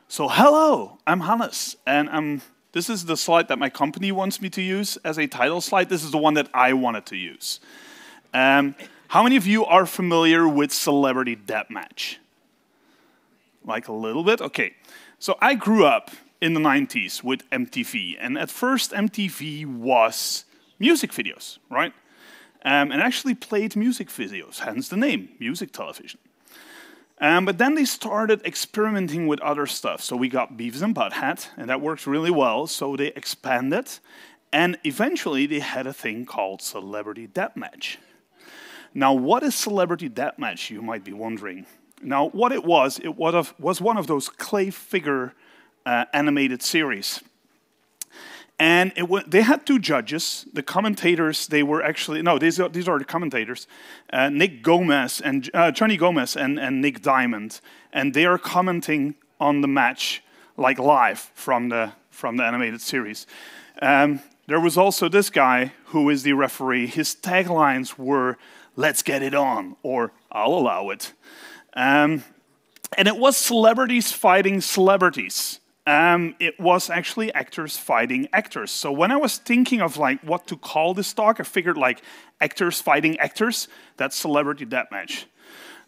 So hello, I'm Hannes, and this is the slide that my company wants me to use as a title slide. This is the one that I wanted to use. How many of you are familiar with Celebrity Deathmatch? Like a little bit? Okay. So I grew up in the 90s with MTV, and at first MTV was music videos, right? And actually played music videos, hence the name, music television. But then they started experimenting with other stuff. So we got Beavis and Butthead, and that works really well. So they expanded, and eventually they had a thing called Celebrity Deathmatch. Now, what is Celebrity Deathmatch, you might be wondering. Now, what it was one of those clay figure animated series. And they had two judges. The commentators, they were actually, no, these are the commentators, Johnny Gomez and Nick Diamond. And they are commenting on the match, like live from the animated series. There was also this guy who is the referee. His taglines were, "Let's get it on," or "I'll allow it." And it was celebrities fighting celebrities. It was actually actors fighting actors. So when I was thinking of like what to call this talk, I figured like actors fighting actors. That's Celebrity Deathmatch.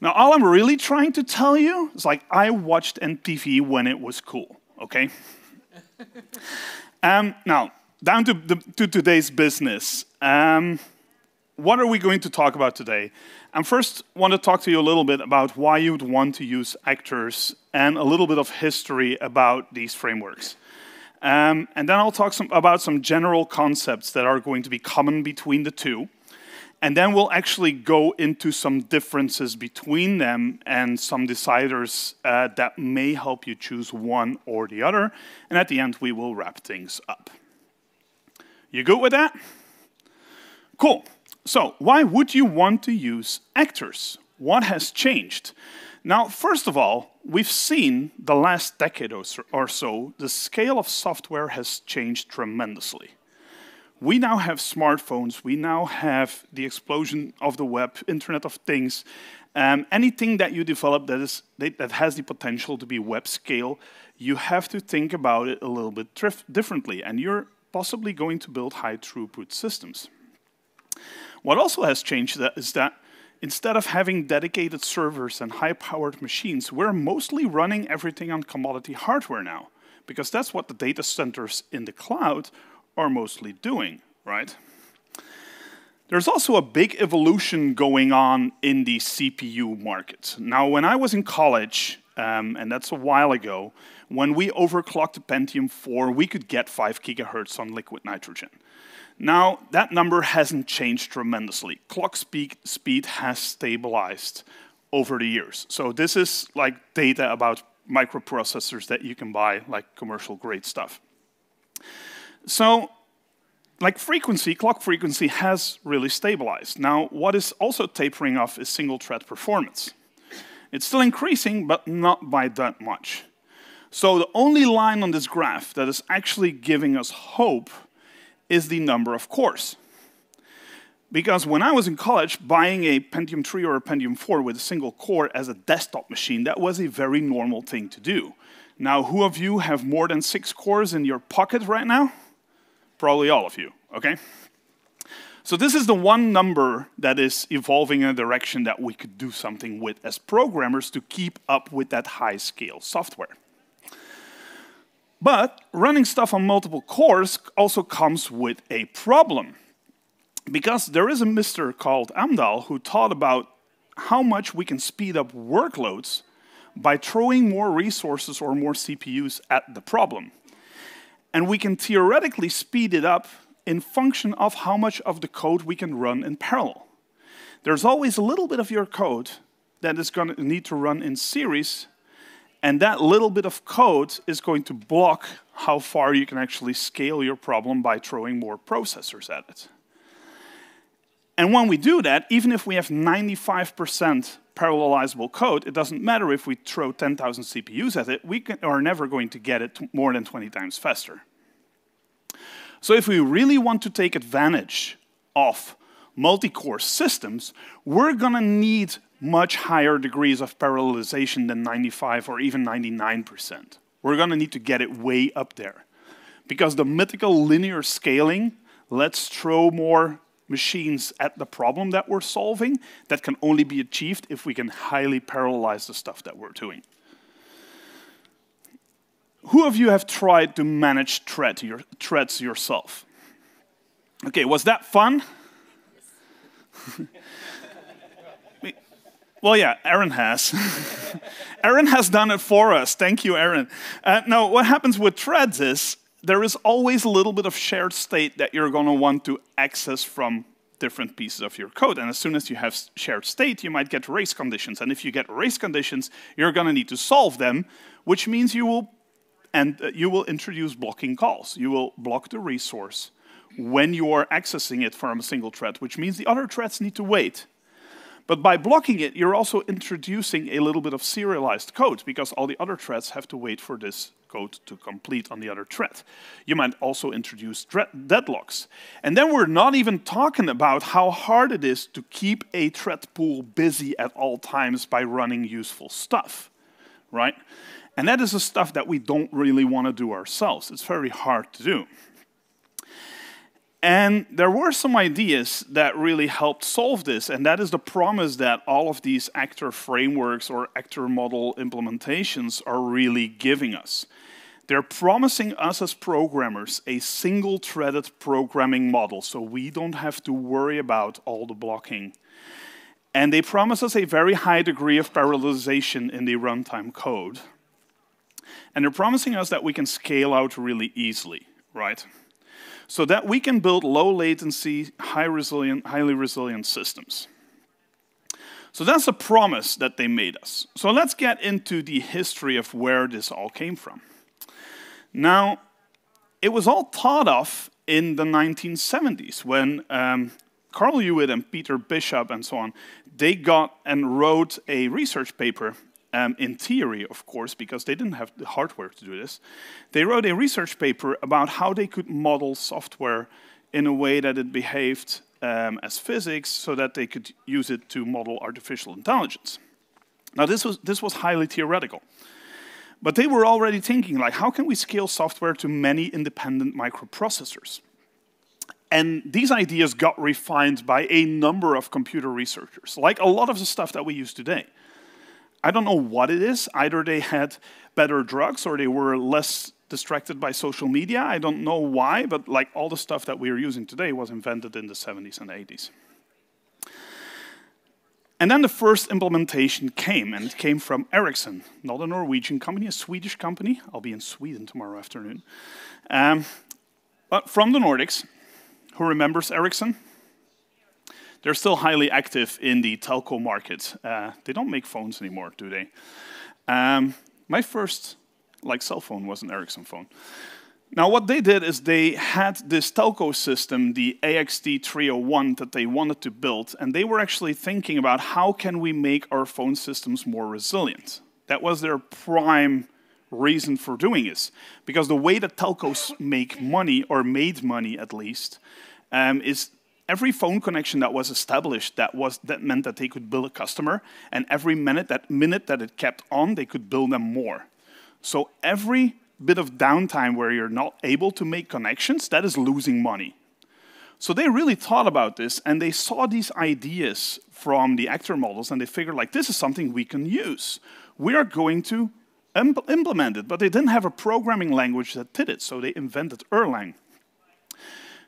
Now, all I'm really trying to tell you is like I watched MTV when it was cool. Okay. Now down to today's business. What are we going to talk about today? I first want to talk to you a little bit about why you'd want to use actors and a little bit of history about these frameworks. And then I'll talk about some general concepts that are going to be common between the two. And then we'll actually go into some differences between them and some deciders that may help you choose one or the other. And at the end, we will wrap things up. You good with that? Cool. So, why would you want to use actors? What has changed? Now, first of all, we've seen the last decade or so, the scale of software has changed tremendously. We now have smartphones, we now have the explosion of the web, Internet of Things. Anything that you develop that has the potential to be web scale, you have to think about it a little bit differently, and you're possibly going to build high throughput systems. What also has changed is that instead of having dedicated servers and high-powered machines, we're mostly running everything on commodity hardware now, because that's what the data centers in the cloud are mostly doing, right? There's also a big evolution going on in the CPU market. Now, when I was in college, and that's a while ago, when we overclocked the Pentium 4, we could get 5 gigahertz on liquid nitrogen. Now, that number hasn't changed tremendously. Clock speed has stabilized over the years. So this is like data about microprocessors that you can buy, like commercial grade stuff. So, like frequency, clock frequency has really stabilized. Now, what is also tapering off is single thread performance. It's still increasing, but not by that much. So the only line on this graph that is actually giving us hope is the number of cores. Because when I was in college, buying a Pentium 3 or a Pentium 4 with a single core as a desktop machine, that was a very normal thing to do. Now, who of you have more than 6 cores in your pocket right now? Probably all of you, okay? So this is the one number that is evolving in a direction that we could do something with as programmers to keep up with that high-scale software. But running stuff on multiple cores also comes with a problem. Because there is a Mr. called Amdahl who thought about how much we can speed up workloads by throwing more resources or more CPUs at the problem. And we can theoretically speed it up in function of how much of the code we can run in parallel. There's always a little bit of your code that is going to need to run in series. And that little bit of code is going to block how far you can actually scale your problem by throwing more processors at it. And when we do that, even if we have 95% parallelizable code, it doesn't matter if we throw 10,000 CPUs at it, we are never going to get it more than 20 times faster. So if we really want to take advantage of multi-core systems, we're going to need much higher degrees of parallelization than 95 or even 99%. we're going to need to get it way up there. Because the mythical linear scaling, let's throw more machines at the problem that we're solving, that can only be achieved if we can highly parallelize the stuff that we're doing. Who of you have tried to manage threads yourself? Okay, was that fun? Well, yeah, Aaron has. Aaron has done it for us. Thank you, Aaron. Now, what happens with threads is there is always a little bit of shared state that you're going to want to access from different pieces of your code. And as soon as you have shared state, you might get race conditions. And if you get race conditions, you're going to need to solve them, which means you will introduce blocking calls. You will block the resource when you are accessing it from a single thread, which means the other threads need to wait. But by blocking it, you're also introducing a little bit of serialized code, because all the other threads have to wait for this code to complete on the other thread. You might also introduce deadlocks. And then we're not even talking about how hard it is to keep a thread pool busy at all times by running useful stuff, right? And that is the stuff that we don't really want to do ourselves. It's very hard to do. And there were some ideas that really helped solve this, and that is the promise that all of these actor frameworks or actor model implementations are really giving us. They're promising us as programmers a single-threaded programming model, so we don't have to worry about all the blocking. And they promise us a very high degree of parallelization in the runtime code. And they're promising us that we can scale out really easily, right? So that we can build low latency, highly resilient systems. So that's a promise that they made us. So let's get into the history of where this all came from. Now, it was all thought of in the 1970s when Carl Hewitt and Peter Bishop and so on, they got and wrote a research paper in theory, of course, because they didn't have the hardware to do this. They wrote a research paper about how they could model software in a way that it behaved as physics so that they could use it to model artificial intelligence. Now, this was highly theoretical. But they were already thinking, like, how can we scale software to many independent microprocessors? And these ideas got refined by a number of computer researchers, like a lot of the stuff that we use today. I don't know what it is. Either they had better drugs or they were less distracted by social media. I don't know why, but like all the stuff that we are using today was invented in the 70s and 80s. And then the first implementation came, and it came from Ericsson, not a Norwegian company, a Swedish company. I'll be in Sweden tomorrow afternoon. But from the Nordics. Who remembers Ericsson? They're still highly active in the telco market. They don't make phones anymore, do they? My first cell phone was an Ericsson phone. Now, what they did is they had this telco system, the AXT301, that they wanted to build, and they were actually thinking about how can we make our phone systems more resilient. That was their prime reason for doing this, because the way that telcos make money, or made money at least, is every phone connection that was established, that meant that they could bill a customer, and every minute that it kept on, they could bill them more. So every bit of downtime where you're not able to make connections, that is losing money. So they really thought about this, and they saw these ideas from the actor models, and they figured, like, this is something we can use. We are going to implement it, but they didn't have a programming language that did it, so they invented Erlang.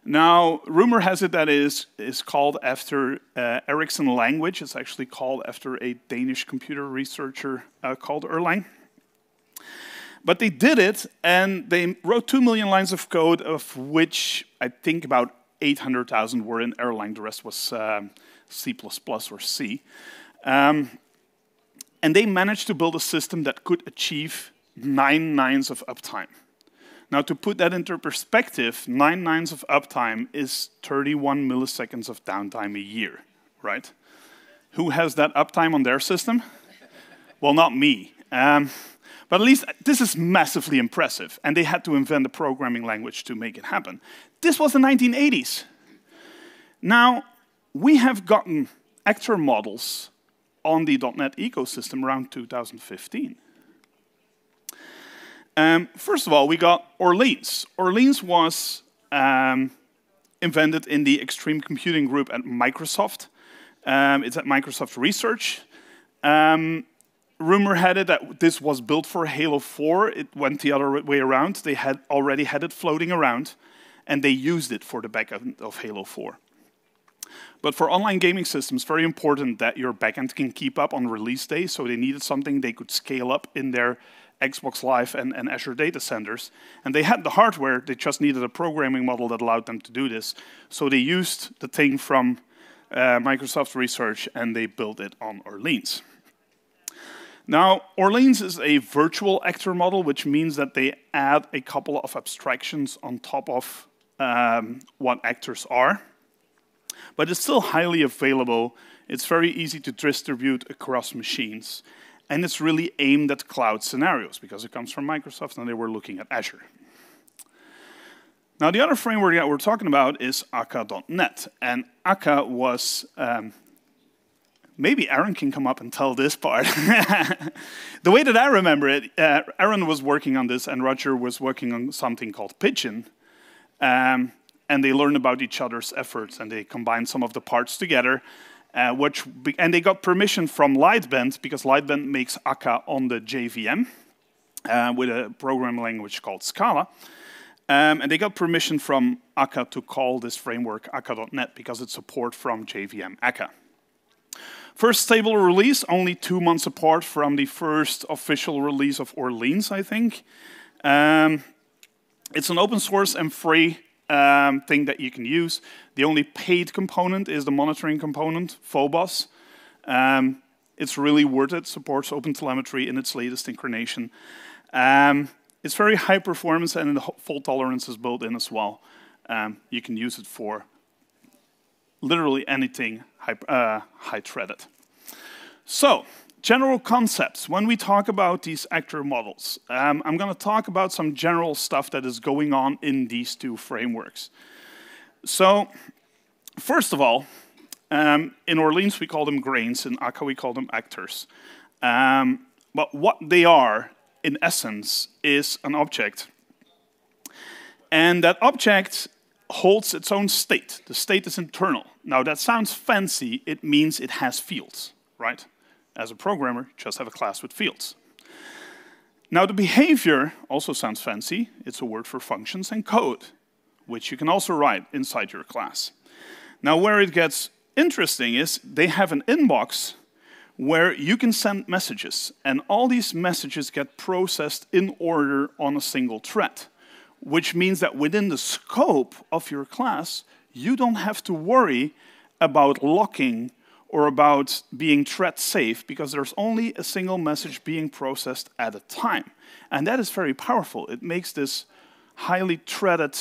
Now, rumor has it that it is called after Ericsson language. It's actually called after a Danish computer researcher called Erlang. But they did it, and they wrote 2 million lines of code, of which I think about 800,000 were in Erlang. The rest was C++ or C. And they managed to build a system that could achieve 9 nines of uptime. Now, to put that into perspective, 9 nines of uptime is 31 milliseconds of downtime a year, right? Who has that uptime on their system? Well, not me. But at least this is massively impressive, and they had to invent a programming language to make it happen. This was the 1980s. Now, we have gotten actor models on the .NET ecosystem around 2015. First of all, we got Orleans. Orleans was invented in the extreme computing group at Microsoft. It's at Microsoft Research. Rumor had it that this was built for Halo 4. It went the other way around. They had already had it floating around, and they used it for the backend of Halo 4. But for online gaming systems, very important that your backend can keep up on release day, so they needed something they could scale up in their Xbox Live and Azure data centers. And they had the hardware, they just needed a programming model that allowed them to do this. So they used the thing from Microsoft Research and they built it on Orleans. Now, Orleans is a virtual actor model, which means that they add a couple of abstractions on top of what actors are. But it's still highly available. It's very easy to distribute across machines. And it's really aimed at cloud scenarios because it comes from Microsoft and they were looking at Azure. Now, the other framework that we're talking about is Akka.net. And Akka was, maybe Aaron can come up and tell this part. The way that I remember it, Aaron was working on this and Roger was working on something called Pigeon. And they learned about each other's efforts and they combined some of the parts together. And they got permission from Lightbend, because Lightbend makes Akka on the JVM with a programming language called Scala. And they got permission from Akka to call this framework Akka.net because it's support from JVM Akka. First stable release, only 2 months apart from the first official release of Orleans, I think. It's an open source and free thing that you can use. The only paid component is the monitoring component, Phobos. It's really worth it, supports OpenTelemetry in its latest incarnation. It's very high performance and the fault tolerance is built in as well. You can use it for literally anything high-threaded. So, general concepts. When we talk about these actor models, I'm going to talk about some general stuff that is going on in these two frameworks. So, first of all, in Orleans we call them grains, in Akka we call them actors. But what they are, in essence, is an object. And that object holds its own state. The state is internal. Now that sounds fancy, it means it has fields, right? As a programmer, just have a class with fields. Now the behavior also sounds fancy. It's a word for functions and code, which you can also write inside your class. Now where it gets interesting is they have an inbox where you can send messages, and all these messages get processed in order on a single thread, which means that within the scope of your class, you don't have to worry about locking or about being thread safe, because there's only a single message being processed at a time. And that is very powerful. It makes this highly threaded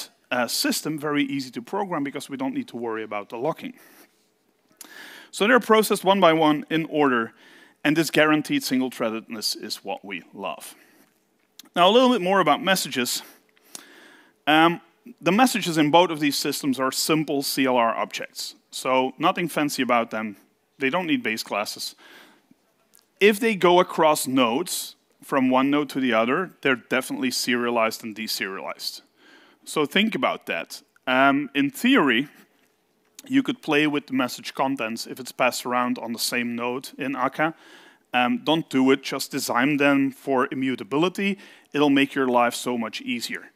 system very easy to program because we don't need to worry about the locking. So they're processed one by one in order, and this guaranteed single-threadedness is what we love. Now a little bit more about messages. The messages in both of these systems are simple CLR objects. So nothing fancy about them. They don't need base classes. If they go across nodes, from one node to the other, they're definitely serialized and deserialized. So think about that. In theory, you could play with the message contents if it's passed around on the same node in Akka. Don't do it, just design them for immutability. It'll make your life so much easier,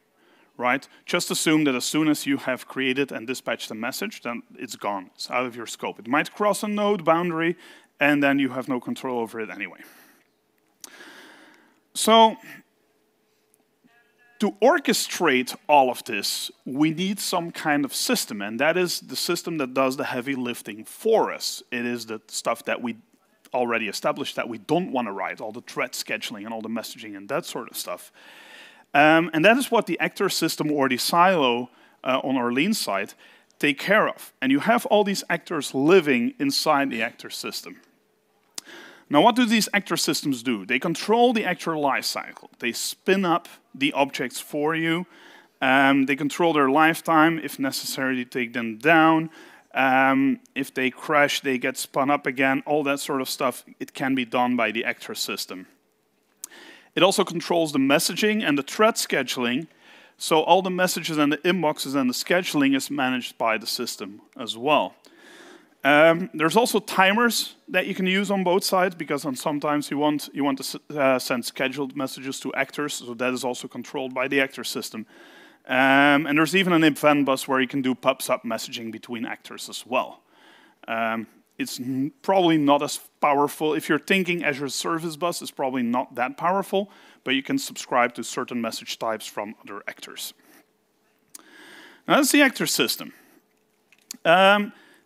right? Just assume that as soon as you have created and dispatched a message, then it's gone. It's out of your scope. It might cross a node boundary, and then you have no control over it anyway. So, to orchestrate all of this, we need some kind of system, and that is the system that does the heavy lifting for us. It is the stuff that we already established that we don't want to write, all the thread scheduling and all the messaging and that sort of stuff. And that is what the actor system or the silo on our lean side take care of. And you have all these actors living inside the actor system. Now, what do these actor systems do? They control the actor lifecycle. They spin up the objects for you. They control their lifetime. If necessary, they take them down. If they crash, they get spun up again. All that sort of stuff, it can be done by the actor system. It also controls the messaging and the thread scheduling. So all the messages and the inboxes and the scheduling is managed by the system as well. There's also timers that you can use on both sides, because sometimes you want to send scheduled messages to actors, so that is also controlled by the actor system. And there's even an event bus where you can do pub-sub messaging between actors as well. It's probably not as powerful. If you're thinking Azure Service Bus, it's probably not that powerful, but you can subscribe to certain message types from other actors. Now that's the actor system.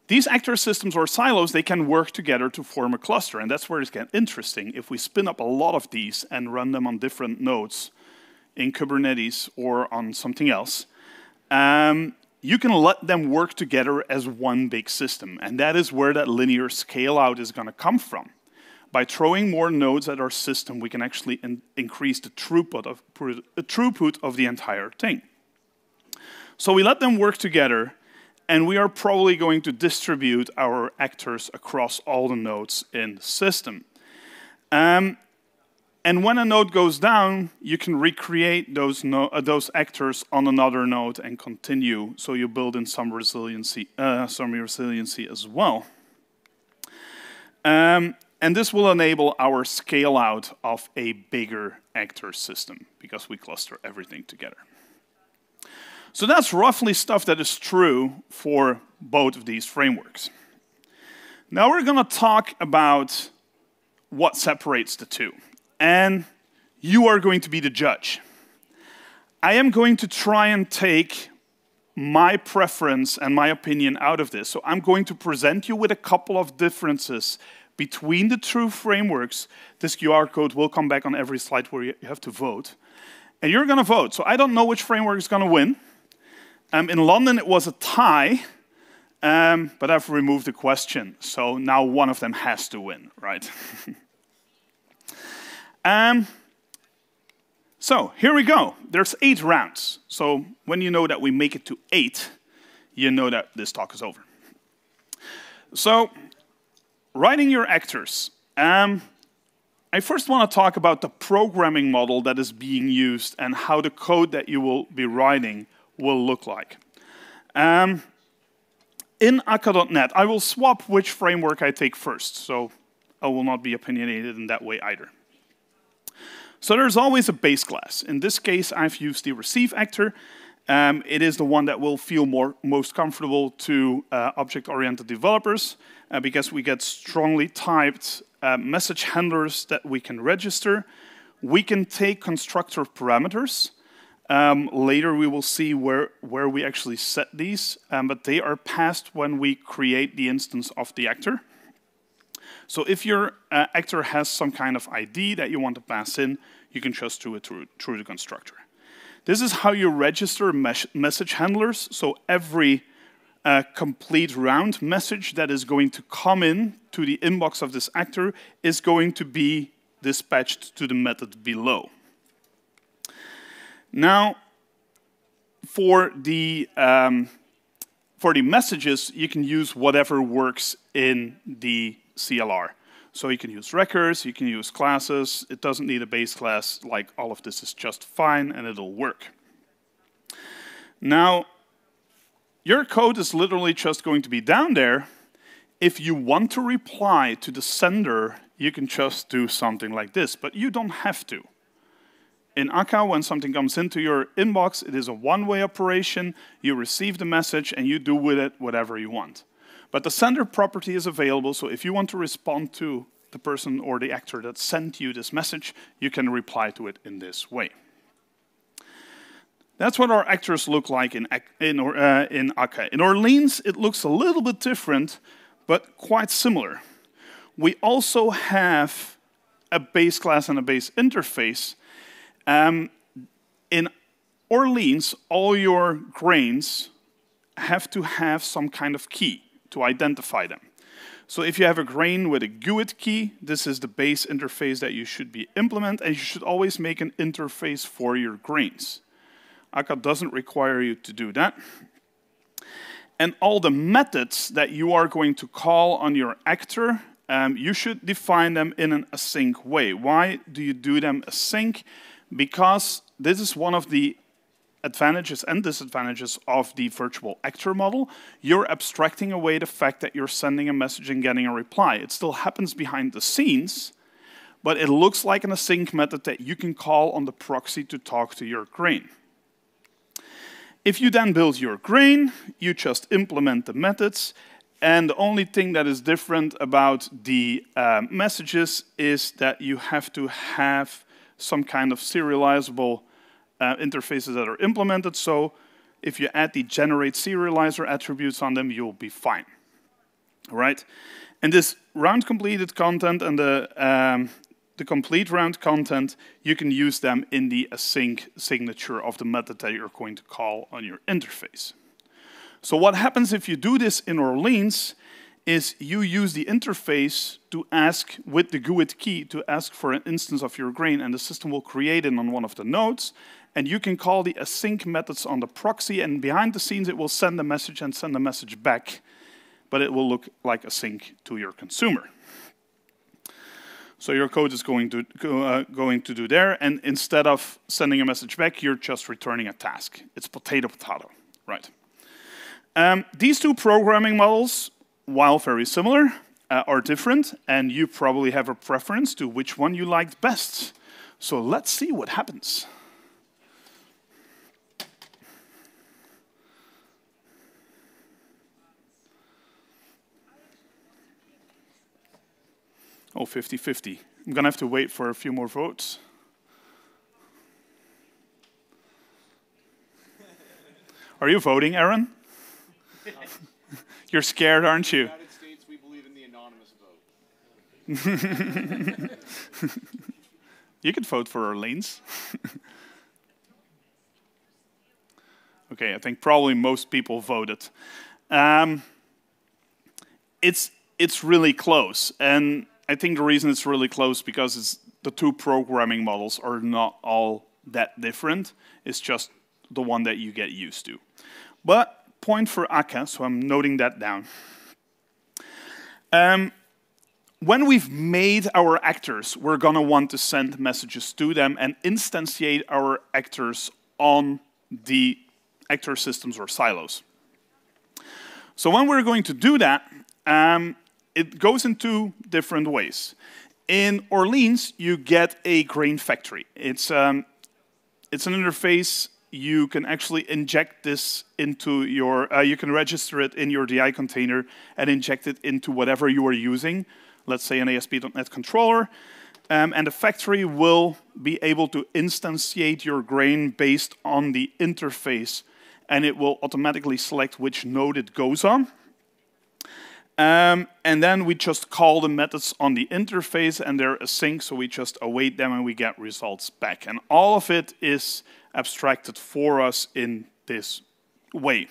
These actor systems or silos, they can work together to form a cluster, and that's where it's getting interesting. If we spin up a lot of these and run them on different nodes in Kubernetes or on something else, you can let them work together as one big system, and that is where that linear scale-out is going to come from. By throwing more nodes at our system, we can actually increase the throughput of the entire thing. So we let them work together, and we are probably going to distribute our actors across all the nodes in the system. And when a node goes down, you can recreate those actors on another node and continue, so you build in some resiliency as well. And this will enable our scale-out of a bigger actor system, because we cluster everything together. So that's roughly stuff that is true for both of these frameworks. Now we're going to talk about what separates the two. And you are going to be the judge. I am going to try and take my preference and my opinion out of this. So I'm going to present you with a couple of differences between the two frameworks. This QR code will come back on every slide where you have to vote. And you're going to vote. So I don't know which framework is going to win. In London, it was a tie, but I've removed the question. So now one of them has to win, right? So here we go. There's 8 rounds. So when you know that we make it to 8, you know that this talk is over. So writing your actors. I first want to talk about the programming model that is being used and how the code that you will be writing will look like. In Akka.net, I will swap which framework I take first, so I will not be opinionated in that way either. So there's always a base class. In this case, I've used the receive actor. It is the one that will feel most comfortable to object-oriented developers, because we get strongly typed message handlers that we can register. We can take constructor parameters. Later we will see where we actually set these, but they are passed when we create the instance of the actor. So if your actor has some kind of ID that you want to pass in, you can just do it through the constructor. This is how you register message handlers. So every complete round message that is going to come in to the inbox of this actor is going to be dispatched to the method below. Now, for the messages, you can use whatever works in the CLR. So you can use records, you can use classes. It doesn't need a base class. Like, all of this is just fine, and it'll work. Now, your code is literally just going to be down there. If you want to reply to the sender, you can just do something like this, but you don't have to. In Akka, when something comes into your inbox, it is a one-way operation. You receive the message, and you do with it whatever you want. But the sender property is available, so if you want to respond to the person or the actor that sent you this message, you can reply to it in this way. That's what our actors look like in Akka. In Orleans, it looks a little bit different, but quite similar. We also have a base class and a base interface. In Orleans, all your grains have to have some kind of key to identify them. So if you have a grain with a GUID key, this is the base interface that you should be implement, and you should always make an interface for your grains. Akka doesn't require you to do that. And all the methods that you are going to call on your actor you should define them in an async way. Why do you do them async? Because this is one of the advantages and disadvantages of the virtual actor model. You're abstracting away the fact that you're sending a message and getting a reply. It still happens behind the scenes, but it looks like an async method that you can call on the proxy to talk to your grain. If you then build your grain, you just implement the methods, and the only thing that is different about the messages is that you have to have some kind of serializable interfaces that are implemented. So if you add the generate serializer attributes on them, you'll be fine. All right? And this round completed content and the complete round content, you can use them in the async signature of the method that you're going to call on your interface. So what happens if you do this in Orleans is you use the interface to ask with the GUID key to ask for an instance of your grain, and the system will create it on one of the nodes, and you can call the async methods on the proxy, and behind the scenes it will send a message and send a message back, but it will look like async to your consumer. So your code is going to do there, and instead of sending a message back, you're just returning a task. It's potato, potato, right? These two programming models, while very similar, are different, and you probably have a preference to which one you liked best. So let's see what happens. Oh, 50-50. I'm going to have to wait for a few more votes. Are you voting, Aaron? You're scared, aren't you? In the United States, we believe in the anonymous vote. You could vote for Orleans. Okay, I think probably most people voted. It's really close, and I think the reason it's really close because the two programming models are not all that different. It's just the one that you get used to. But point for Akka, so I'm noting that down. When we've made our actors, we're going to want to send messages to them and instantiate our actors on the actor systems or silos. So when we're going to do that, it goes in two different ways. In Orleans, you get a grain factory. It's an interface. You can actually inject this into your, you can register it in your DI container and inject it into whatever you are using, let's say an ASP.NET controller, and the factory will be able to instantiate your grain based on the interface, and it will automatically select which node it goes on. And then we just call the methods on the interface, and they're async, so we just await them and we get results back. And all of it is abstracted for us in this way.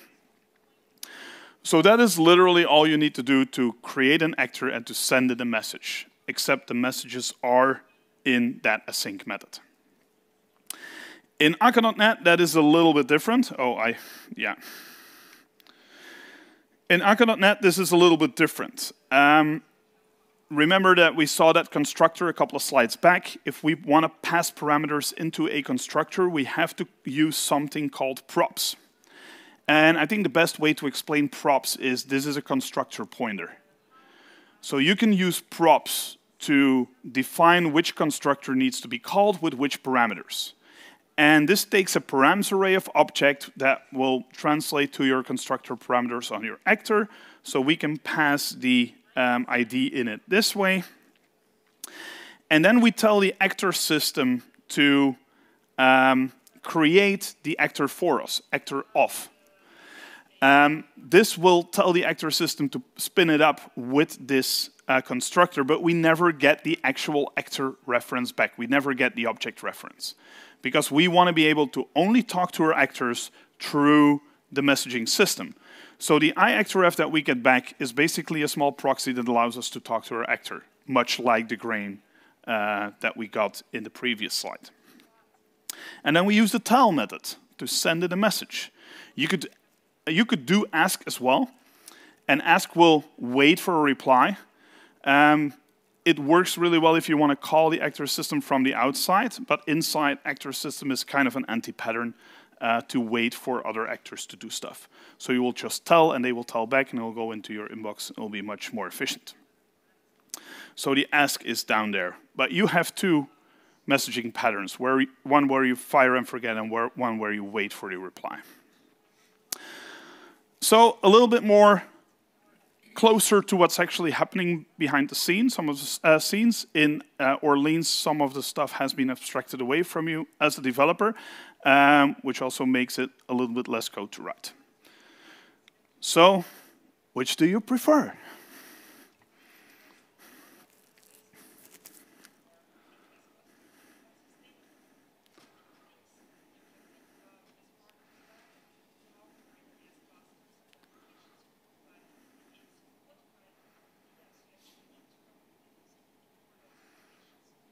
So that is literally all you need to do to create an actor and to send it a message, except the messages are in that async method. In Akka.NET, that is a little bit different. In Akka.NET, this is a little bit different. Remember that we saw that constructor a couple of slides back. If we want to pass parameters into a constructor, we have to use something called props. And I think the best way to explain props is this is a constructor pointer. So you can use props to define which constructor needs to be called with which parameters. And this takes a params array of object that will translate to your constructor parameters on your actor. So we can pass the ID in it this way. And then we tell the actor system to create the actor for us, actor off. This will tell the actor system to spin it up with this constructor, but we never get the actual actor reference back. We never get the object reference, because we want to be able to only talk to our actors through the messaging system. So the iActorref that we get back is basically a small proxy that allows us to talk to our actor, much like the grain that we got in the previous slide. And then we use the tell method to send it a message. You could do ask as well, and ask will wait for a reply. It works really well if you want to call the actor system from the outside, but inside actor system is kind of an anti-pattern to wait for other actors to do stuff. So you will just tell, and they will tell back, and it will go into your inbox. It will be much more efficient. So the ask is down there. But you have two messaging patterns, one where you fire and forget, and one where you wait for the reply. So a little bit more closer to what's actually happening behind the scenes. Some of the scenes in Orleans, some of the stuff has been abstracted away from you as a developer, which also makes it a little bit less code to write. So, which do you prefer?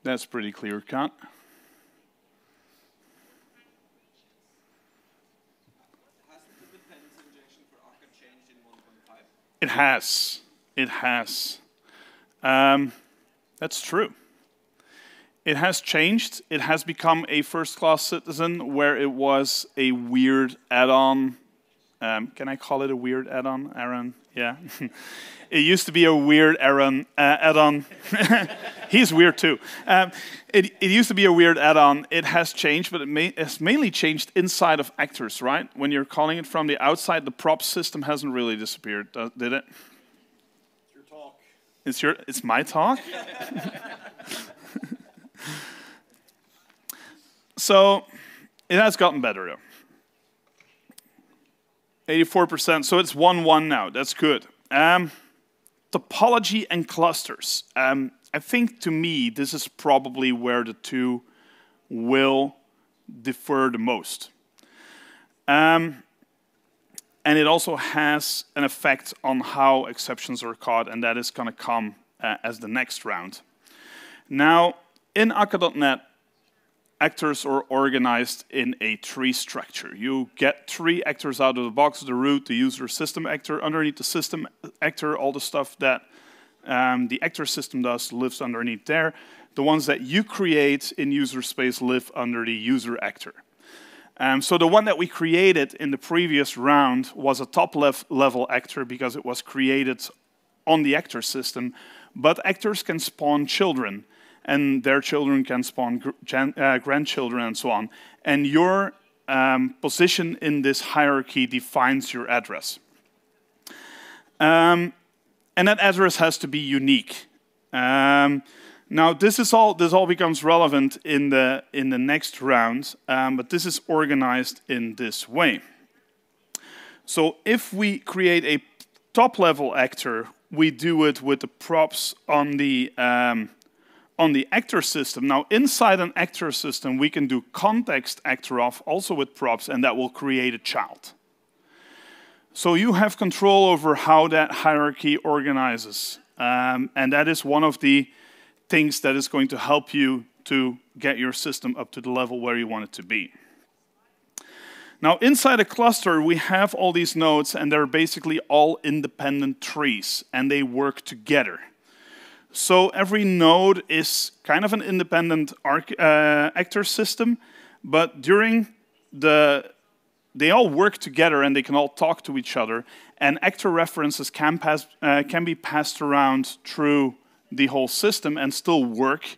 That's pretty clear cut. Hasn't the dependency injection for Akka changed in 1.5? It has. It has. That's true. It has changed. It has become a first-class citizen where it was a weird add-on. Can I call it a weird add-on, Aaron? Yeah. It used to be a weird add-on. He's weird too. It used to be a weird add-on. It has changed, but it's mainly changed inside of actors, right? When you're calling it from the outside, the prop system hasn't really disappeared, did it? It's your talk. It's my talk? So it has gotten better though. 84%, so it's 1-1 now. That's good. Topology and clusters. I think to me, this is probably where the two will differ the most. And it also has an effect on how exceptions are caught, and that is going to come as the next round. Now, in Akka.net, actors are organized in a tree structure. You get 3 actors out of the box: the root, the user, system actor. Underneath the system actor, all the stuff that the actor system does lives underneath there. The ones that you create in user space live under the user actor. So the one that we created in the previous round was a top level actor because it was created on the actor system, but actors can spawn children, and their children can spawn grandchildren and so on. And your position in this hierarchy defines your address. And that address has to be unique. Now this all becomes relevant in the next round, but this is organized in this way. So if we create a top level actor, we do it with the props on the actor system. Now, inside an actor system, we can do context actor off also with props, and that will create a child. So you have control over how that hierarchy organizes. And that is one of the things that is going to help you to get your system up to the level where you want it to be. Now, inside a cluster, we have all these nodes, and they're basically all independent trees, and they work together. So every node is kind of an independent actor system, but they all work together and they can all talk to each other, and actor references can be passed around through the whole system and still work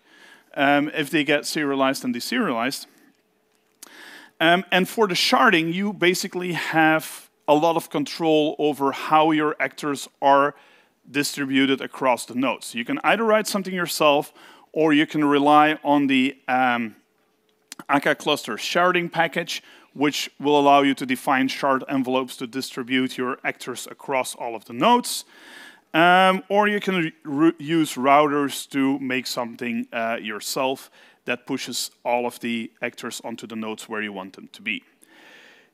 if they get serialized and deserialized. And for the sharding, you basically have a lot of control over how your actors are distributed across the nodes. You can either write something yourself, or you can rely on the Akka cluster sharding package, which will allow you to define shard envelopes to distribute your actors across all of the nodes. Or you can use routers to make something yourself that pushes all of the actors onto the nodes where you want them to be.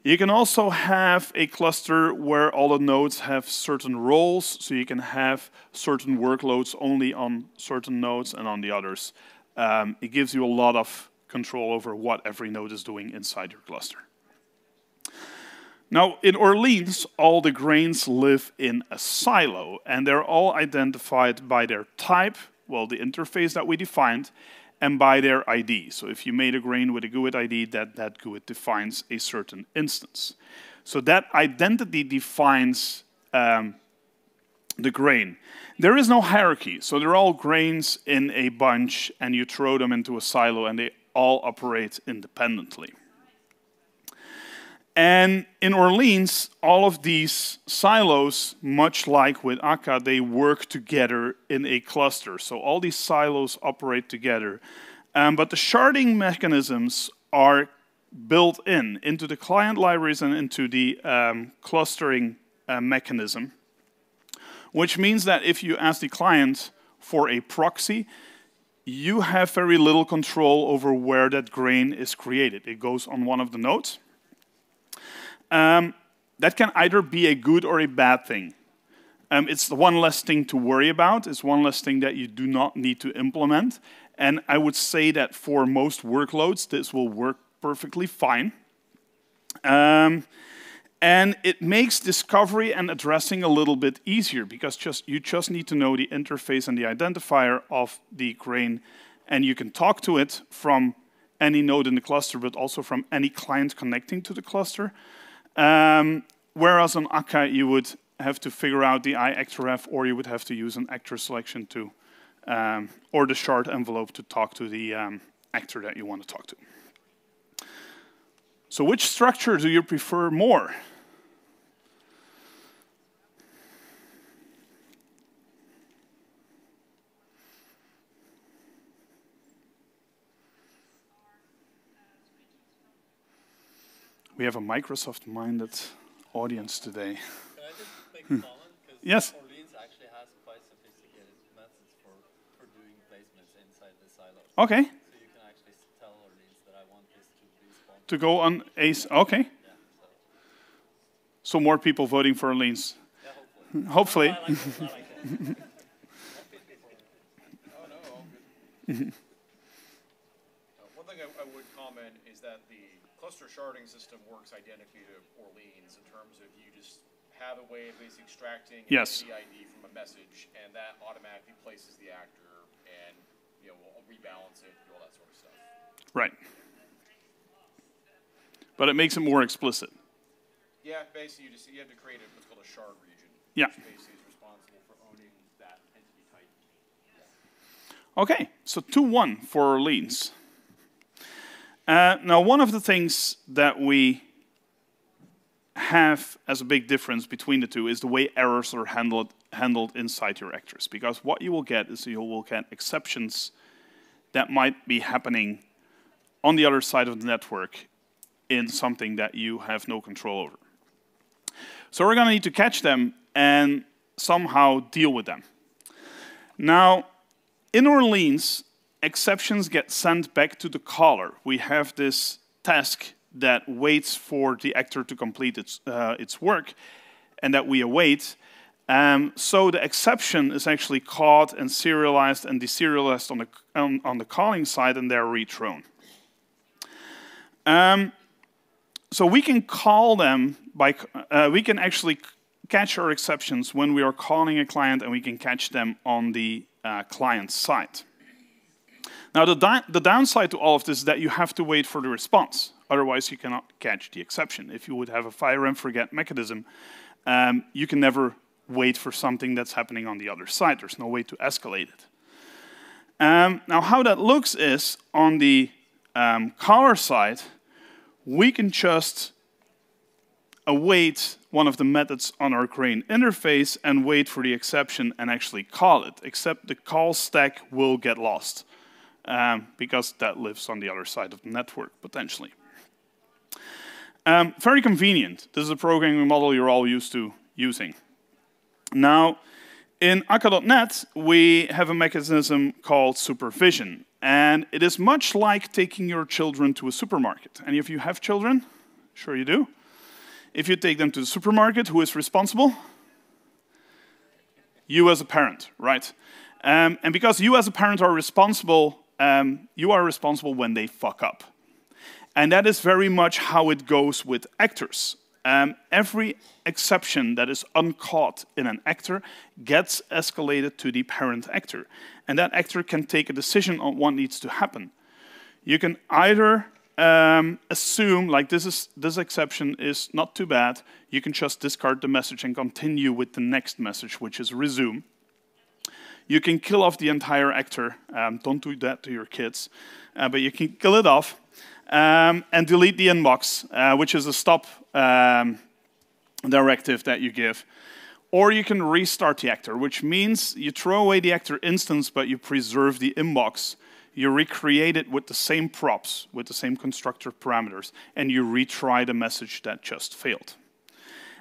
You can also have a cluster where all the nodes have certain roles, so you can have certain workloads only on certain nodes and on the others. It gives you a lot of control over what every node is doing inside your cluster. Now, in Orleans, all the grains live in a silo, and they're all identified by their type, well, the interface that we defined, and by their ID. So if you made a grain with a GUID ID, that GUID defines a certain instance. So that identity defines the grain. There is no hierarchy, so they're all grains in a bunch, and you throw them into a silo, and they all operate independently. And in Orleans, all of these silos, much like with Akka, they work together in a cluster. So all these silos operate together. But the sharding mechanisms are built into the client libraries and into the clustering mechanism, which means that if you ask the client for a proxy, you have very little control over where that grain is created. It goes on one of the nodes. That can either be a good or a bad thing. It's the one less thing to worry about. It's one less thing that you do not need to implement. And I would say that for most workloads, this will work perfectly fine. And it makes discovery and addressing a little bit easier because you just need to know the interface and the identifier of the grain, and you can talk to it from any node in the cluster, but also from any client connecting to the cluster. Whereas on Akka, you would have to figure out the iActorref, or you would have to use an actor selection to, or the shard envelope to talk to the actor that you want to talk to. So which structure do you prefer more? We have a Microsoft-minded audience today. Can I just make a comment? Yes. Orleans actually has quite sophisticated methods for doing placements inside the silos. Okay. So you can actually tell Orleans that I want this to respawn. To go on ACE. Okay. Yeah, So more people voting for Orleans. yeah, Hopefully. I like it. I like it. Oh, no, all good. One thing I would comment is that the cluster sharding system works identically to Orleans in terms of you just have a way of basically extracting Yes. the ID from a message, and that automatically places the actor and will rebalance it, do all that sort of stuff. Right. But it makes it more explicit. Yeah, basically you have to create what's called a shard region. Yeah. Which basically is responsible for owning that entity type. Okay, so 2-1 for Orleans. Now, one of the things that we have as a big difference between the two is the way errors are handled inside your actors. Because what you will get is you will get exceptions that might be happening on the other side of the network in something that you have no control over. So we're going to need to catch them and somehow deal with them. Now, in Orleans, exceptions get sent back to the caller. We have this task that waits for the actor to complete its work, and that we await. So the exception is actually caught and serialized and deserialized on the calling side, and they're rethrown. So we can call them by, we can actually catch our exceptions when we are calling a client, and we can catch them on the client side. Now, the downside to all of this is that you have to wait for the response. Otherwise, you cannot catch the exception. If you would have a fire and forget mechanism, you can never wait for something that's happening on the other side. There's no way to escalate it. Now, how that looks is, on the caller side, we can just await one of the methods on our grain interface and wait for the exception and actually call it, except the call stack will get lost. Because that lives on the other side of the network, potentially. Very convenient. This is a programming model you're all used to using. Now, in Akka.net, we have a mechanism called supervision. And it is much like taking your children to a supermarket. Any of you have children? Sure you do. If you take them to the supermarket, who is responsible? You as a parent, right? And because you as a parent are responsible, you are responsible when they fuck up. And that is very much how it goes with actors. every exception that is uncaught in an actor gets escalated to the parent actor. And that actor can take a decision on what needs to happen. You can either assume, like this exception is not too bad, you can just discard the message and continue with the next message, which is resume. You can kill off the entire actor. Don't do that to your kids. But you can kill it off and delete the inbox, which is a stop directive that you give. Or you can restart the actor, which means you throw away the actor instance, but you preserve the inbox. You recreate it with the same props, with the same constructor parameters, and you retry the message that just failed.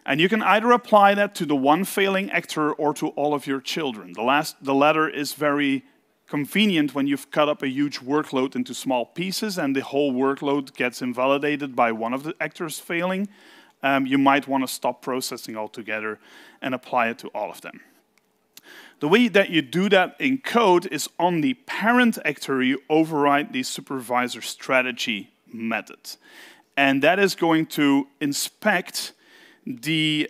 And you can either apply that to the one failing actor or to all of your children. The latter is very convenient when you've cut up a huge workload into small pieces and the whole workload gets invalidated by one of the actors failing. You might want to stop processing altogether and apply it to all of them. The way that you do that in code is on the parent actor, you override the supervisor strategy method. And that is going to inspect the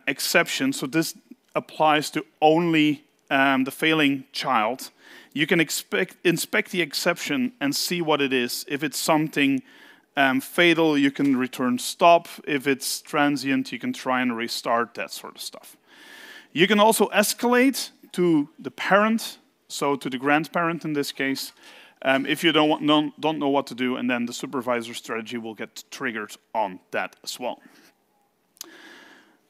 exception. So this applies to only the failing child. You can inspect the exception and see what it is. If it's something fatal, you can return stop. If it's transient, you can try and restart, that sort of stuff. You can also escalate to the parent, so to the grandparent in this case, if you don't know what to do, and then the supervisor strategy will get triggered on that as well.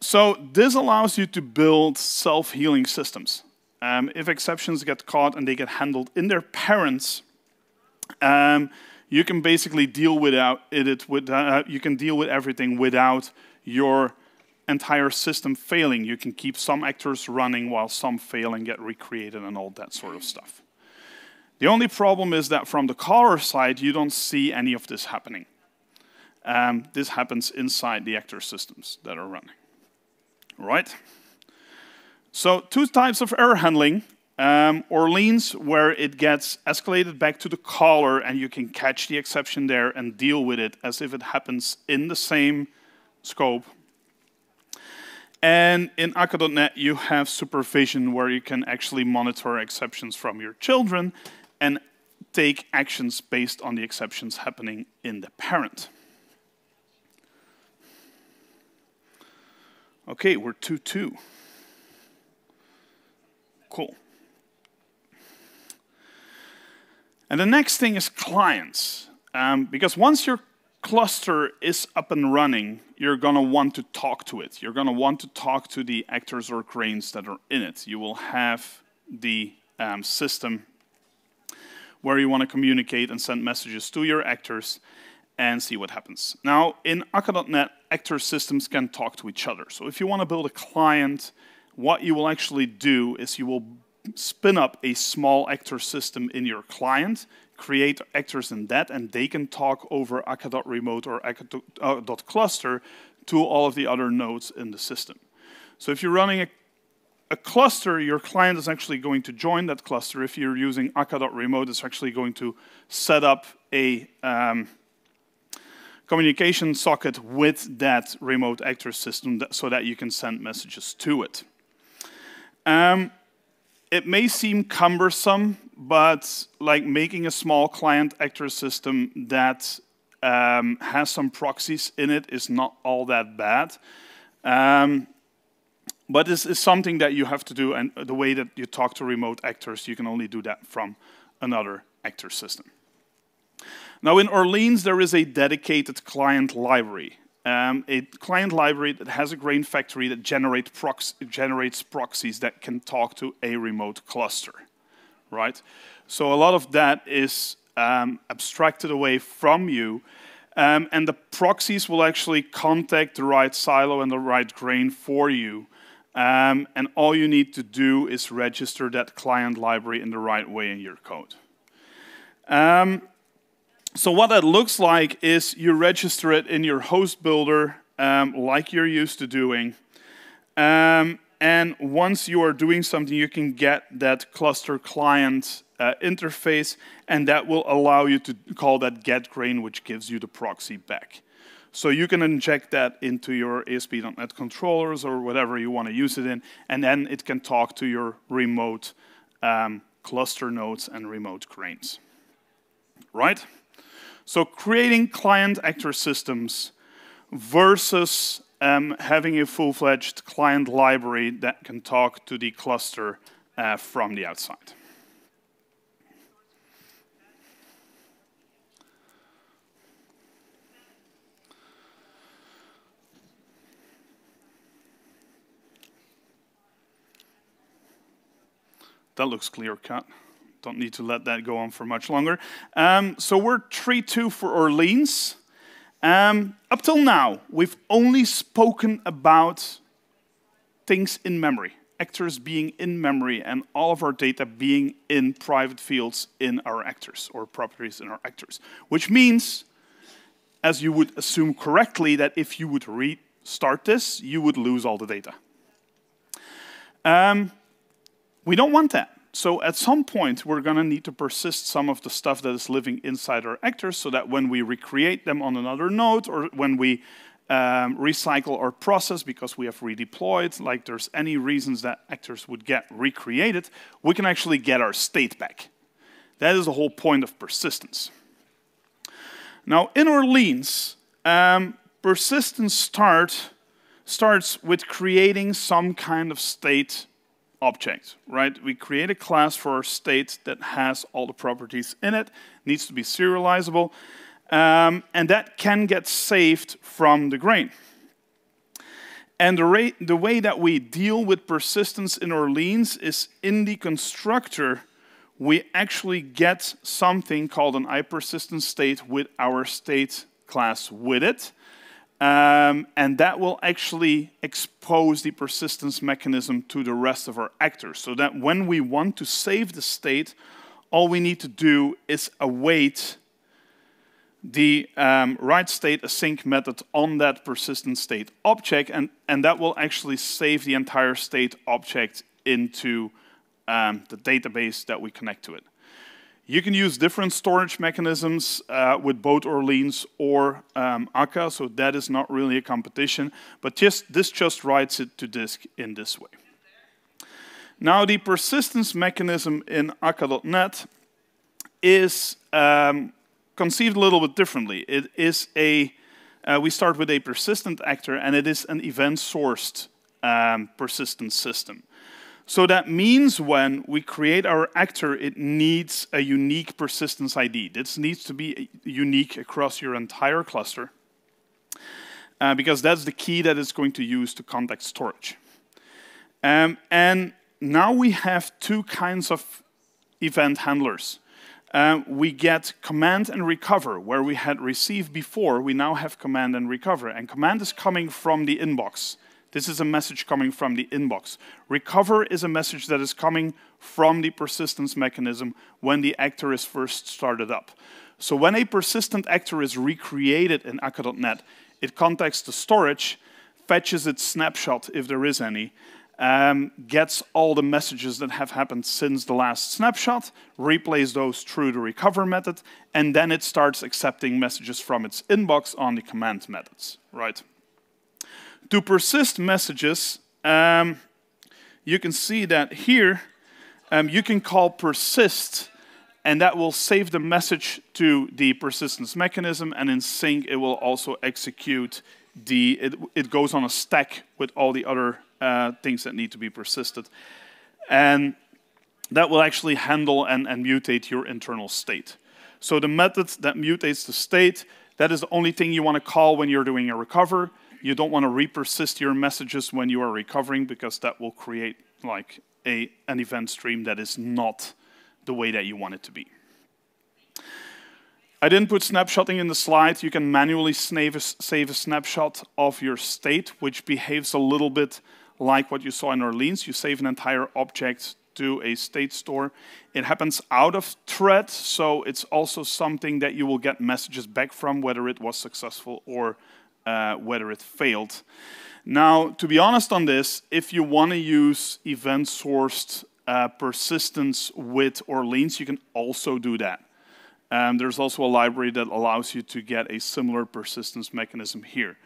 So this allows you to build self-healing systems. If exceptions get caught and they get handled in their parents, you can basically deal with everything without your entire system failing. You can keep some actors running while some fail and get recreated and all that sort of stuff. The only problem is that from the caller side, you don't see any of this happening. This happens inside the actor systems that are running. Right? So two types of error handling. Orleans, where it gets escalated back to the caller and you can catch the exception there and deal with it as if it happens in the same scope. And in Akka.net, you have supervision where you can actually monitor exceptions from your children and take actions based on the exceptions happening in the parent. Okay, we're 2-2. Cool. And the next thing is clients. Because once your cluster is up and running, you're going to want to talk to it. You're going to want to talk to the actors or grains that are in it. You will have the system where you want to communicate and send messages to your actors and see what happens. Now, in Akka.net, actor systems can talk to each other. So if you want to build a client, what you will actually do is you will spin up a small actor system in your client, create actors in that, and they can talk over Akka.remote or Akka.cluster to all of the other nodes in the system. So if you're running a cluster, your client is actually going to join that cluster. If you're using Akka.remote, it's actually going to set up a communication socket with that remote actor system so that you can send messages to it. It may seem cumbersome, but like making a small client actor system that has some proxies in it is not all that bad. But this is something that you have to do, and the way that you talk to remote actors, you can only do that from another actor system. Now in Orleans, there is a dedicated client library. A client library that has a grain factory that generates proxies that can talk to a remote cluster, right? So a lot of that is abstracted away from you, and the proxies will actually contact the right silo and the right grain for you. And all you need to do is register that client library in the right way in your code. So what that looks like is you register it in your host builder like you're used to doing. And once you are doing something, you can get that cluster client interface, and that will allow you to call that get grain, which gives you the proxy back. So you can inject that into your ASP.NET controllers or whatever you want to use it in, and then it can talk to your remote cluster nodes and remote grains. Right? So creating client actor systems versus having a full-fledged client library that can talk to the cluster from the outside. That looks clear cut. Don't need to let that go on for much longer. So we're 3.2 for Orleans. Up till now, we've only spoken about things in memory, actors being in memory, and all of our data being in private fields in our actors, or properties in our actors. Which means, as you would assume correctly, that if you would restart this, you would lose all the data. We don't want that. So at some point, we're going to need to persist some of the stuff that is living inside our actors so that when we recreate them on another node or when we recycle or process because we have redeployed, like there's any reasons that actors would get recreated, we can actually get our state back. That is the whole point of persistence. Now, in Orleans, persistence starts with creating some kind of state object, right? We create a class for our state that has all the properties in it, needs to be serializable, and that can get saved from the grain. And the way that we deal with persistence in Orleans is in the constructor, we actually get something called an iPersistence state with our state class with it. And that will actually expose the persistence mechanism to the rest of our actors, so that when we want to save the state, all we need to do is await the write state async method on that persistent state object, and that will actually save the entire state object into the database that we connect to it. You can use different storage mechanisms with both Orleans or Akka, so that is not really a competition, but this just writes it to disk in this way. Now, the persistence mechanism in Akka.NET is conceived a little bit differently. It is we start with a persistent actor, and it is an event-sourced persistence system. So that means when we create our actor, it needs a unique persistence ID. This needs to be unique across your entire cluster, because that's the key that it's going to use to context storage. And now we have two kinds of event handlers. We get command and recover. Where we had receive before, we now have command and recover. And command is coming from the inbox. This is a message coming from the inbox. Recover is a message that is coming from the persistence mechanism when the actor is first started up. So when a persistent actor is recreated in Akka.NET, it contacts the storage, fetches its snapshot if there is any, gets all the messages that have happened since the last snapshot, replays those through the recover method, and then it starts accepting messages from its inbox on the command methods, right? To persist messages, you can see that here, you can call persist, and that will save the message to the persistence mechanism, and in sync, it will also execute it goes on a stack with all the other things that need to be persisted. And that will actually handle and mutate your internal state. So the method that mutates the state, that is the only thing you want to call when you're doing a recover. You don't want to repersist your messages when you are recovering, because that will create like an event stream that is not the way that you want it to be. I didn't put snapshotting in the slide. You can manually save a snapshot of your state, which behaves a little bit like what you saw in Orleans. You save an entire object to a state store. It happens out of thread, so it's also something that you will get messages back from, whether it was successful or whether it failed. Now, to be honest on this, if you want to use event-sourced persistence with Orleans, you can also do that. There's also a library that allows you to get a similar persistence mechanism here.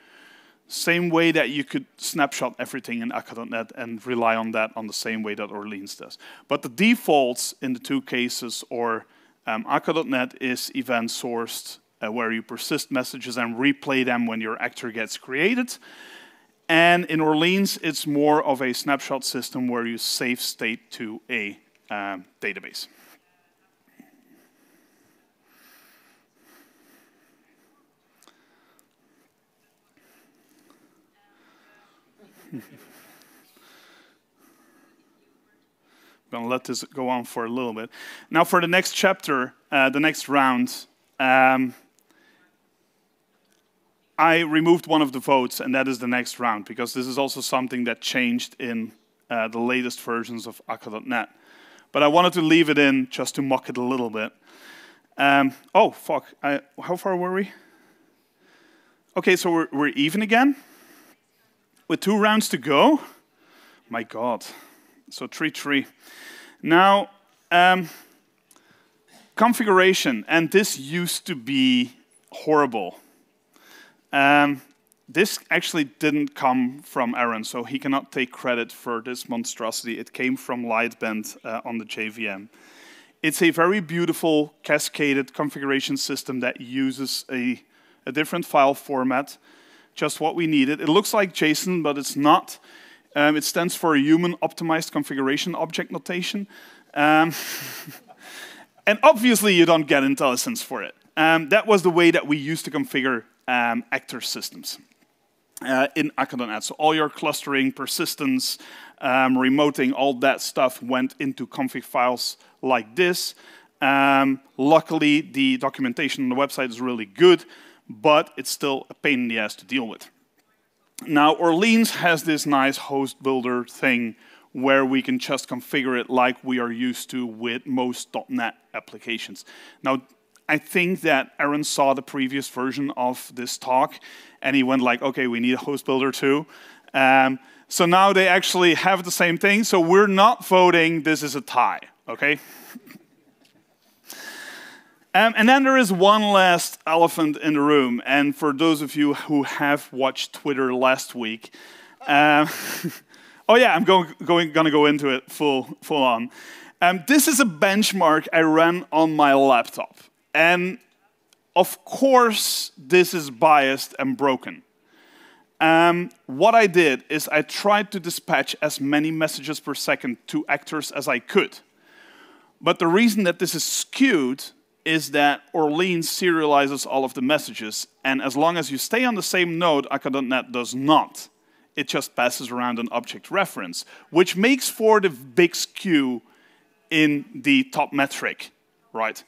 Same way that you could snapshot everything in Akka.net and rely on that on the same way that Orleans does. But the defaults in the two cases, or Akka.net is event sourced, where you persist messages and replay them when your actor gets created. And in Orleans, it's more of a snapshot system where you save state to a database. I'm going to let this go on for a little bit. Now for the next chapter, the next round, I removed one of the votes, and that is the next round, because this is also something that changed in the latest versions of Akka.net. But I wanted to leave it in just to mock it a little bit. Oh, fuck. How far were we? Okay, so we're even again? With 2 rounds to go? My God. So 3-3. Now, configuration. And this used to be horrible. This actually didn't come from Aaron, so he cannot take credit for this monstrosity. It came from Lightbend on the JVM. It's a very beautiful cascaded configuration system that uses a different file format, just what we needed. It looks like JSON, but it's not. It stands for Human Optimized Configuration Object Notation. And obviously, you don't get IntelliSense for it. That was the way that we used to configure actor systems in Akka.net. So all your clustering, persistence, remoting, all that stuff went into config files like this. Luckily, the documentation on the website is really good, but it's still a pain in the ass to deal with. Now, Orleans has this nice host builder thing where we can just configure it like we are used to with most .NET applications. Now, I think that Aaron saw the previous version of this talk, and he went like, okay, we need a host builder too. So now they actually have the same thing, so we're not voting, this is a tie, okay? And then there is one last elephant in the room, and for those of you who have watched Twitter last week, oh yeah, I'm gonna go into it full on. This is a benchmark I ran on my laptop, and of course this is biased and broken. What I did is I tried to dispatch as many messages per second to actors as I could, but the reason that this is skewed is that Orleans serializes all of the messages, and as long as you stay on the same node, Akka.net does not. It just passes around an object reference, which makes for the big skew in the top metric, right?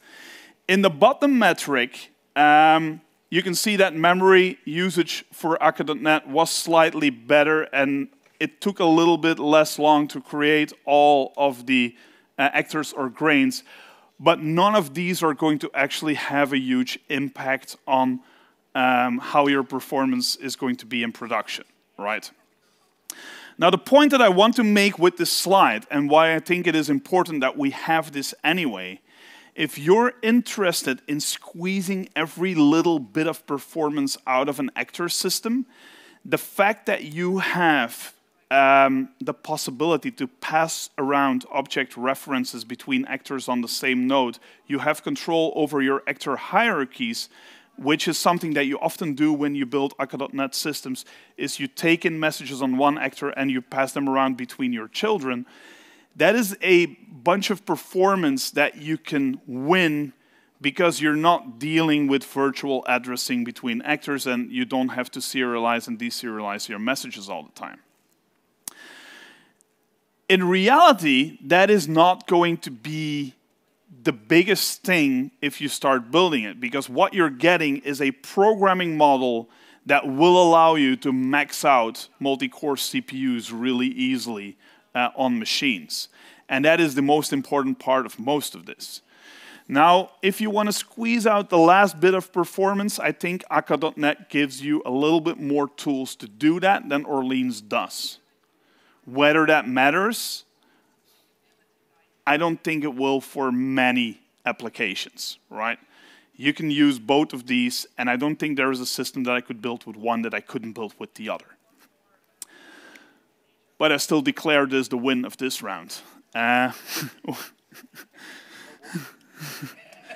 In the bottom metric, you can see that memory usage for Akka.net was slightly better, and it took a little bit less long to create all of the actors or grains. But none of these are going to actually have a huge impact on how your performance is going to be in production, right? Now, the point that I want to make with this slide, and why I think it is important that we have this anyway, if you're interested in squeezing every little bit of performance out of an actor system, the fact that you have the possibility to pass around object references between actors on the same node, you have control over your actor hierarchies, which is something that you often do when you build Akka.net systems, is you take in messages on one actor and you pass them around between your children. That is a bunch of performance that you can win because you're not dealing with virtual addressing between actors, and you don't have to serialize and deserialize your messages all the time. In reality, that is not going to be the biggest thing if you start building it, because what you're getting is a programming model that will allow you to max out multi-core CPUs really easily on machines. And that is the most important part of most of this. Now, if you want to squeeze out the last bit of performance, I think Akka.net gives you a little bit more tools to do that than Orleans does. Whether that matters, I don't think it will for many applications, right? You can use both of these, and I don't think there is a system that I could build with one that I couldn't build with the other. But I still declare this the win of this round.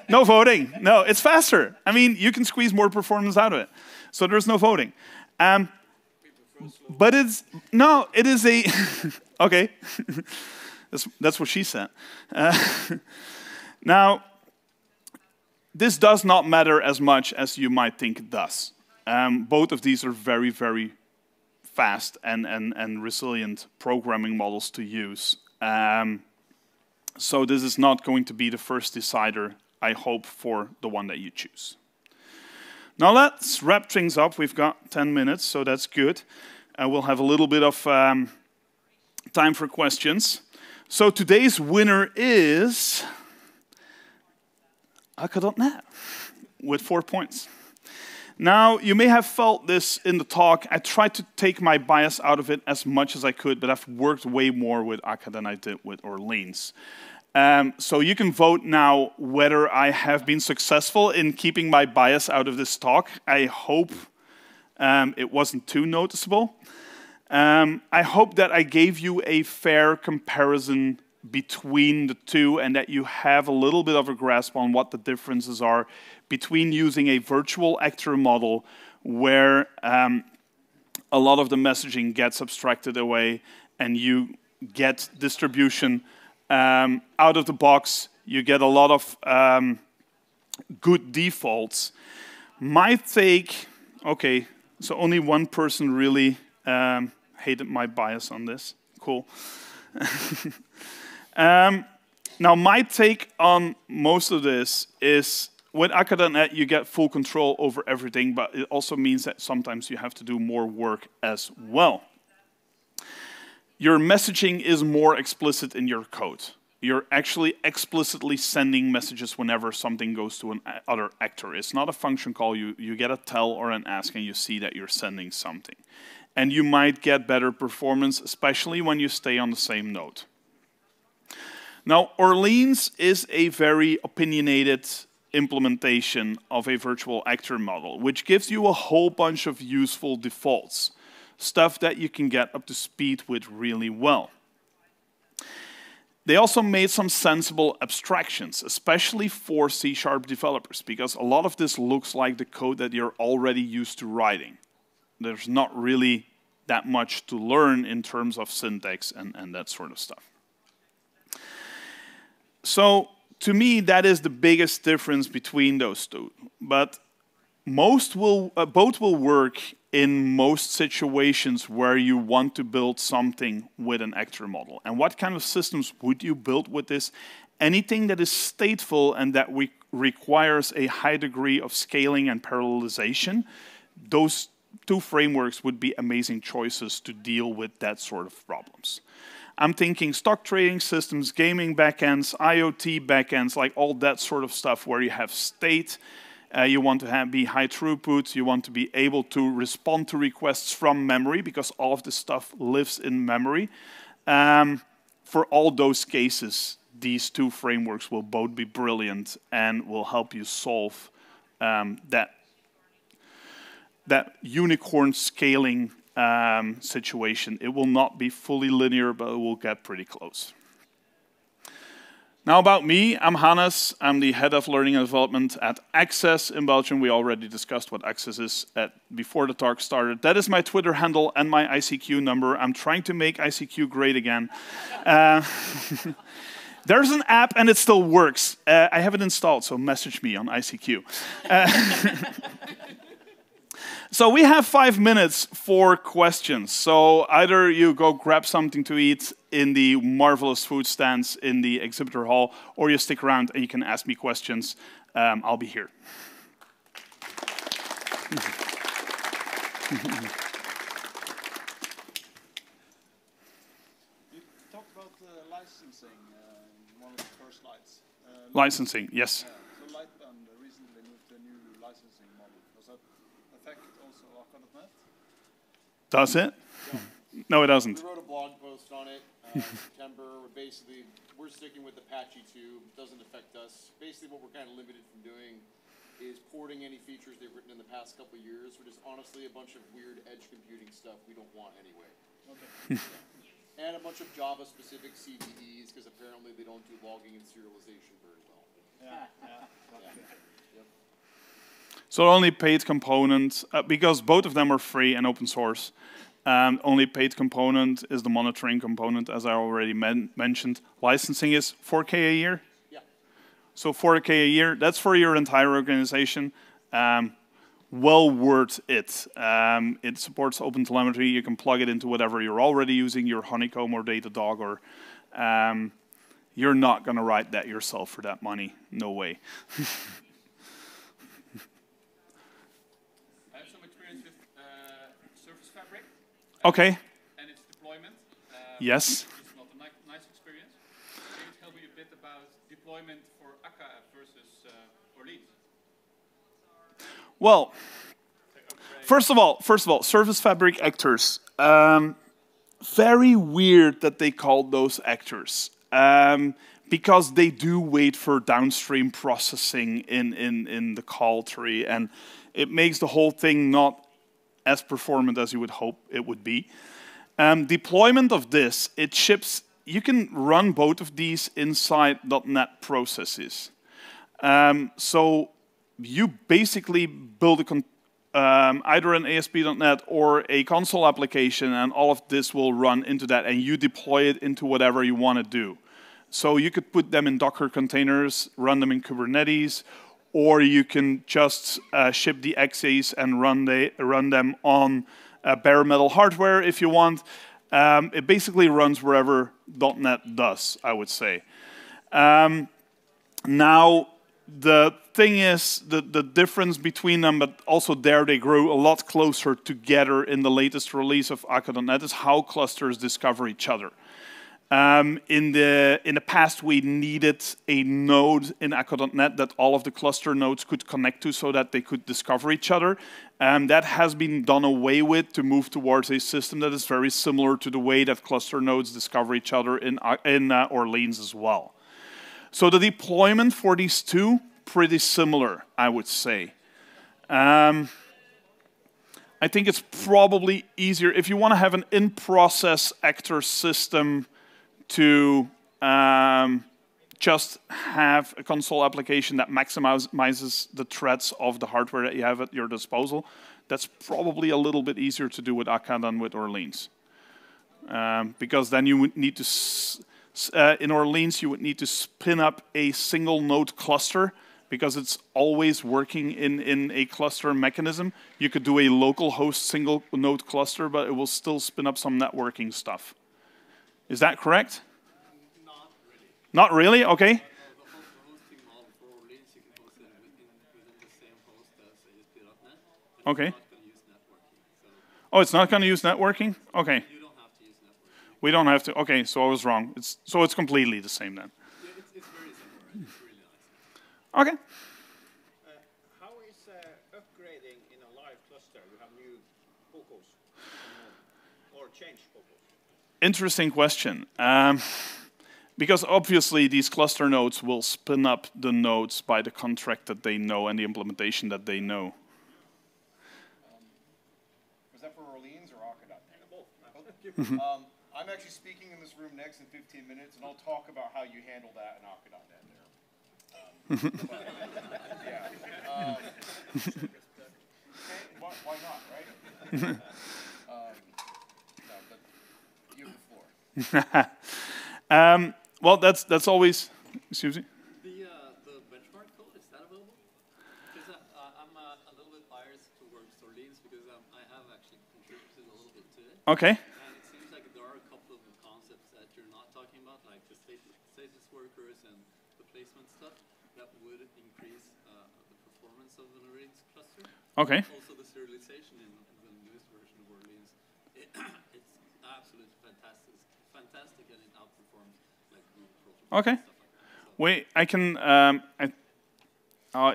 No voting. No, it's faster. I mean, you can squeeze more performance out of it. So there's no voting. But it is a, okay. That's what she said. Now, this does not matter as much as you might think it does. Both of these are very, very fast and resilient programming models to use. So this is not going to be the first decider, I hope, for the one that you choose. Now let's wrap things up. We've got 10 minutes, so that's good. We'll have a little bit of time for questions. So today's winner is Akka.net with 4 points. Now, you may have felt this in the talk. I tried to take my bias out of it as much as I could, but I've worked way more with Akka than I did with Orleans. So you can vote now whether I have been successful in keeping my bias out of this talk. I hope it wasn't too noticeable. I hope that I gave you a fair comparison between the two and that you have a little bit of a grasp on what the differences are between using a virtual actor model where a lot of the messaging gets abstracted away and you get distribution out of the box. You get a lot of good defaults. My take, okay, so only one person really hated my bias on this. Cool. Now, my take on most of this is with Akka.net, you get full control over everything, but it also means that sometimes you have to do more work as well. Your messaging is more explicit in your code. You're actually explicitly sending messages whenever something goes to another actor. It's not a function call. You get a tell or an ask, and you see that you're sending something. And you might get better performance, especially when you stay on the same node. Now, Orleans is a very opinionated implementation of a virtual actor model, which gives you a whole bunch of useful defaults, stuff that you can get up to speed with really well. They also made some sensible abstractions, especially for C# developers, because a lot of this looks like the code that you're already used to writing. There's not really that much to learn in terms of syntax and that sort of stuff. So, to me, that is the biggest difference between those two. But both will work in most situations where you want to build something with an actor model. And what kind of systems would you build with this? Anything that is stateful and that requires a high degree of scaling and parallelization, those two frameworks would be amazing choices to deal with that sort of problems. I'm thinking stock trading systems, gaming backends, IoT backends, like all that sort of stuff where you have state, you want to be high throughput, you want to be able to respond to requests from memory because all of this stuff lives in memory. For all those cases, these two frameworks will both be brilliant and will help you solve that unicorn scaling situation. It will not be fully linear, but it will get pretty close. Now about me, I'm Hannes. I'm the head of learning and development at Access in Belgium. We already discussed what Access is before the talk started. That is my Twitter handle and my ICQ number. I'm trying to make ICQ great again. There's an app and it still works. I have it installed, so message me on ICQ. So we have 5 minutes for questions. So either you go grab something to eat in the marvelous food stands in the exhibitor hall, or you stick around and you can ask me questions. I'll be here. You talked about licensing in one of the first slides. Licensing, yes. Yeah. So Lightbend recently moved to a new licensing model. Does that affect also Akka.net? Does it? No, it doesn't. We wrote a blog post on it in September. Basically, we're sticking with Apache 2. Doesn't affect us. Basically, what we're kind of limited from doing is porting any features they've written in the past couple of years, which is honestly a bunch of weird edge computing stuff we don't want anyway. Okay. And a bunch of Java-specific CVEs, because apparently they don't do logging and serialization very well. Yep. So only paid components, because both of them are free and open source. Only paid component is the monitoring component, as I already mentioned. Licensing is 4K a year. Yeah. So 4K a year, that's for your entire organization. Well worth it. It supports OpenTelemetry. You can plug it into whatever you're already using, your Honeycomb or Datadog, or you're not going to write that yourself for that money. No way. I have some experience with Surface Fabric. Okay. And its deployment. Yes. It's not a nice experience. Can you tell me a bit about deployment for Akka versus Orleans? Well, first of all, Surface Fabric actors. Very weird that they called those actors, because they do wait for downstream processing in the call tree, and it makes the whole thing not as performant as you would hope it would be. Deployment of this, it ships. You can run both of these inside .NET processes. So you basically build either an ASP.NET or a console application, and all of this will run into that, and you deploy it into whatever you want to do. So you could put them in Docker containers, run them in Kubernetes, or you can just ship the XAs and run them on bare metal hardware if you want. It basically runs wherever .NET does, I would say. Now, the thing is, the difference between them, but also there they grow a lot closer together in the latest release of Akka.NET, is how clusters discover each other. In the past, we needed a node in Akka.NET that all of the cluster nodes could connect to so that they could discover each other. That has been done away with to move towards a system that is very similar to the way that cluster nodes discover each other in Orleans as well. So the deployment for these two, pretty similar, I would say. I think it's probably easier if you want to have an in-process actor system to just have a console application that maximizes the threads of the hardware that you have at your disposal. That's probably a little bit easier to do with Akka than with Orleans. Because then you would need to, in Orleans, you would need to spin up a single node cluster because it's always working in a cluster mechanism. You could do a local host single node cluster, but it will still spin up some networking stuff. Is that correct? Not really. Not really? Okay. The hosting model for Orleans, you can host it within the same host as ASP.NET. Okay. It's not going to use networking. So Oh, it's not going to use networking? Okay. you don't have to use networking. We don't have to. Okay, so I was wrong. So it's completely the same then. Yeah, it's very similar. It's really nice. Okay. How is upgrading in a live cluster? You have new focus or change focus? Interesting question. Because obviously these cluster nodes will spin up the nodes by the contract that they know and the implementation that they know. Was that for Orleans or Akka.NET? Both. I'm actually speaking in this room next in 15 minutes, and I'll talk about how you handle that in Akka.NET there. Yeah. Okay, why not, right? No, but you have the floor. Well, that's always. Excuse me. The benchmark code, is that available? Because I'm a little bit biased towards Orleans because I have actually contributed a little bit to it. Okay. And it seems like there are a couple of concepts that you're not talking about, like the status workers and the placement stuff, that would increase the performance of an Orleans cluster. Okay. Also, the serialization in the newest version of Orleans, it's absolutely fantastic, and it outperforms like Google Protocol Okay. and stuff like that. So Wait, I can.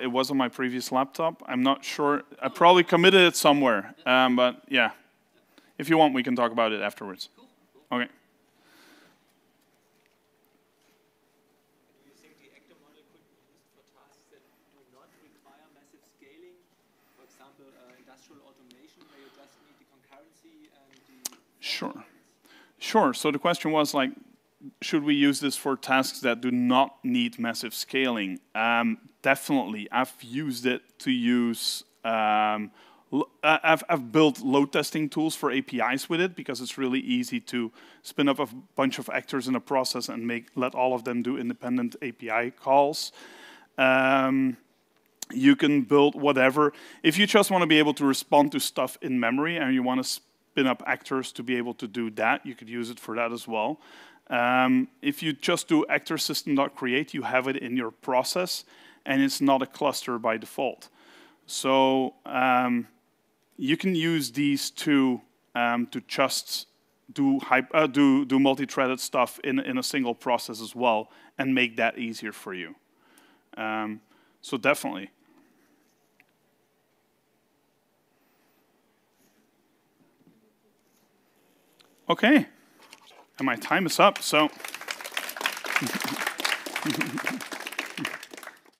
It was on my previous laptop. I'm not sure. I probably committed it somewhere. But yeah, If you want, we can talk about it afterwards. Cool. Okay. Do you think the actor model could be used for tasks that do not require massive scaling? For example, industrial automation, where you just need the concurrency and the... Sure. Sure. So the question was like, should we use this for tasks that do not need massive scaling? Definitely. I've used it to use... I've built load testing tools for APIs with it because it's really easy to spin up a bunch of actors in a process and let all of them do independent API calls. You can build whatever. If you just want to be able to respond to stuff in memory and you want to spin up actors to be able to do that, you could use it for that as well. If you just do actor system.create, you have it in your process and it's not a cluster by default. So you can use these two to just do multi-threaded stuff in a single process as well and make that easier for you. So definitely. Okay, and my time is up, so.